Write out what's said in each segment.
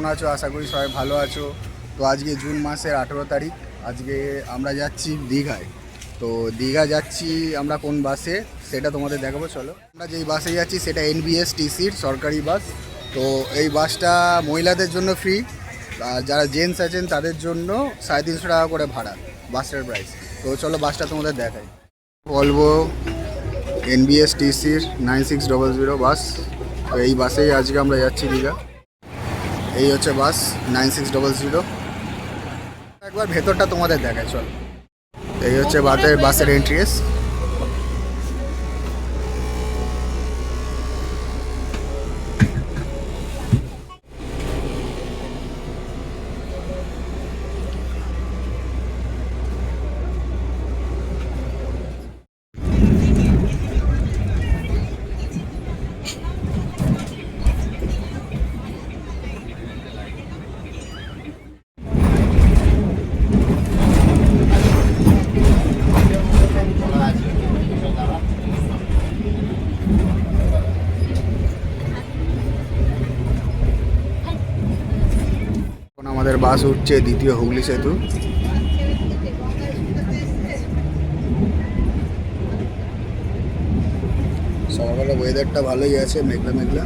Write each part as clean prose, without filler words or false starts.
কেমন আছো? আশা করি সবাই ভালো আছো। তো আজকে জুন মাসের 18 তারিখ। আজকে আমরা যাচ্ছি দীঘায়। তো দীঘা যাচ্ছি আমরা কোন বাসে সেটা তোমাদের দেখাবো, চলো। আমরা যেই বাসে যাচ্ছি সেটা NBSTCর সরকারি বাস। তো এই বাসটা মহিলাদের জন্য ফ্রি, আর যারা জেন্টস আছেন তাদের জন্য 350 টাকা করে ভাড়া বাসের প্রাইস। তো চলো বাসটা তোমাদের দেখাই। বলবো NBSTCর 9600 বাস। তো এই বাসেই আজকে আমরা যাচ্ছি দীঘা। এই হচ্ছে বাস 9600। একবার ভেতরটা তোমাদের দেখায়, চল। এই হচ্ছে বাসের এন্ট্রিস। এখন আমাদের বাস উঠছে দ্বিতীয় হুগলি সেতু। সকালে ওয়েদারটা ভালোই আছে, মেঘলা মেঘলা।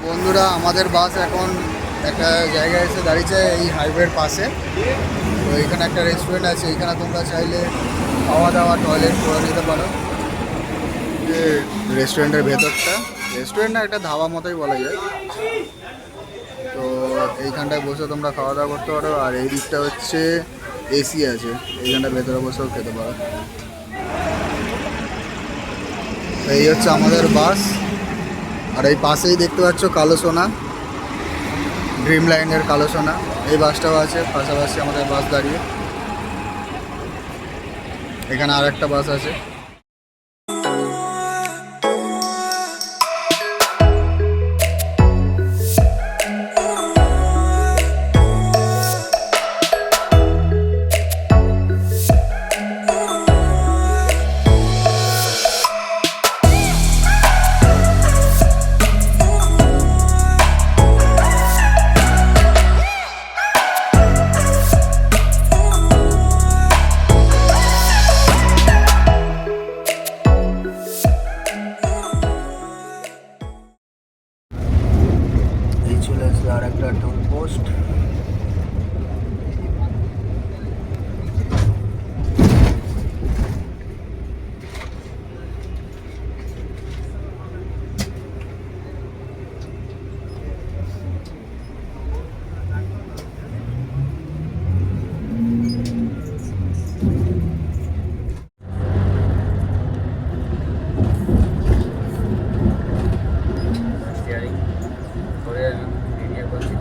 বন্ধুরা, আমাদের বাস এখন একটা জায়গায় এসে দাঁড়িয়েছে এই হাইওয়ের পাশে। তো এখানে একটা রেস্টুরেন্ট আছে, এখানে তোমরা চাইলে খাওয়া দাওয়া টয়লেট করে নিতে পারো। যে রেস্টুরেন্টের ভেতরটা, রেস্টুরেন্ট না, একটা ধাবা মতোই বলা যায়। তো এইখানটায় বসে তোমরা খাওয়া দাওয়া করতে পারো। আর এই দিকটা হচ্ছে এসি আছে, এইখানটায় ভেতরে বসেও খেতে পারো। এই হচ্ছে আমাদের বাস। আর এই পাশেই দেখতে পাচ্ছ কালো সোনা, ড্রিম লাইনের কালো সোনা। এই বাসটাও আছে পাশাপাশি আমাদের বাস দাঁড়িয়ে। এখানে আর একটা বাস আছে। চলে আসবে আর একটা টোল পোস্ট।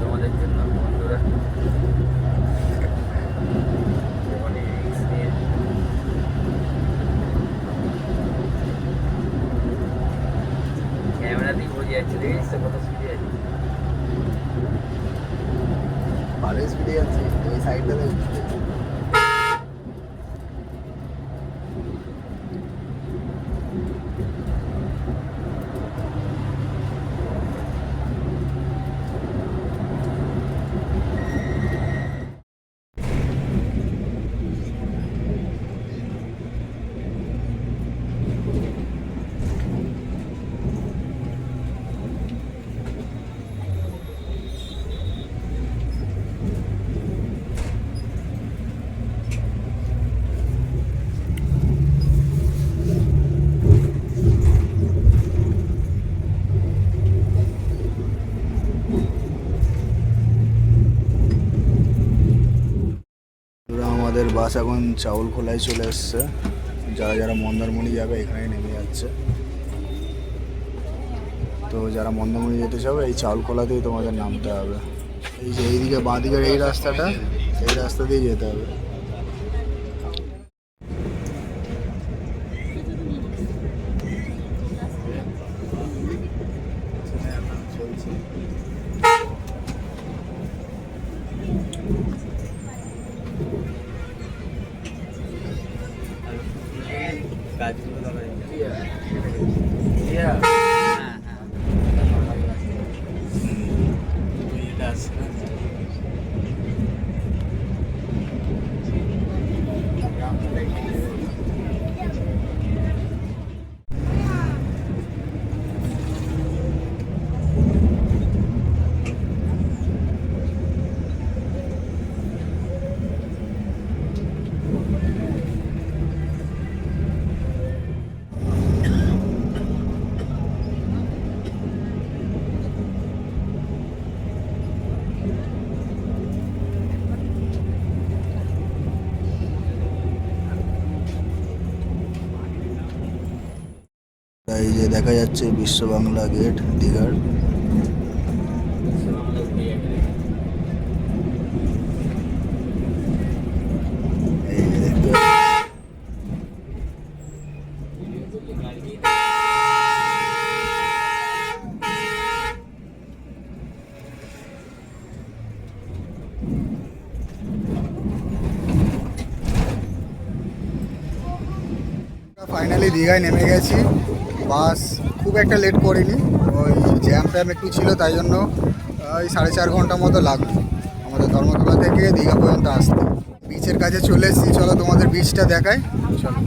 তোমাদের জন্য বন্ধুরা ক্যামেরা দিয়ে বোঝা যাচ্ছে, দেখেছিস কত স্পিডে আছে, ভালো স্পিডে যাচ্ছে। এই সাইডটা আমাদের বাস এখন চাউলখোলায় চলে এসছে। যারা যারা মন্দারমণি যাবে এখানে নেমে যাচ্ছে। তো যারা মন্দারমণি যেতে চাবে এই চাউলখোলাতেই তোমাদের নামতে হবে। এই যে এইদিকে বাঁ দিকের এই রাস্তাটা, এই রাস্তা দিয়ে যেতে হবে। হ্যাঁ এই যে দেখা যাচ্ছে বিশ্ব বাংলা গেট দীঘার। এই যে দেখতে ফাইনালি দীঘায় নেমে গেছি। বাস খুব একটা লেট করিনি, ওই জ্যাম ট্যাম একটু ছিল, তাই জন্য ওই 4.5 ঘন্টা মতো লাগলো আমাদের ধর্মতলা থেকে দীঘা পর্যন্ত আসতে। বিচের কাছে চলে এসেছি, চলো তোমাদের বিচটা দেখাই, চলো।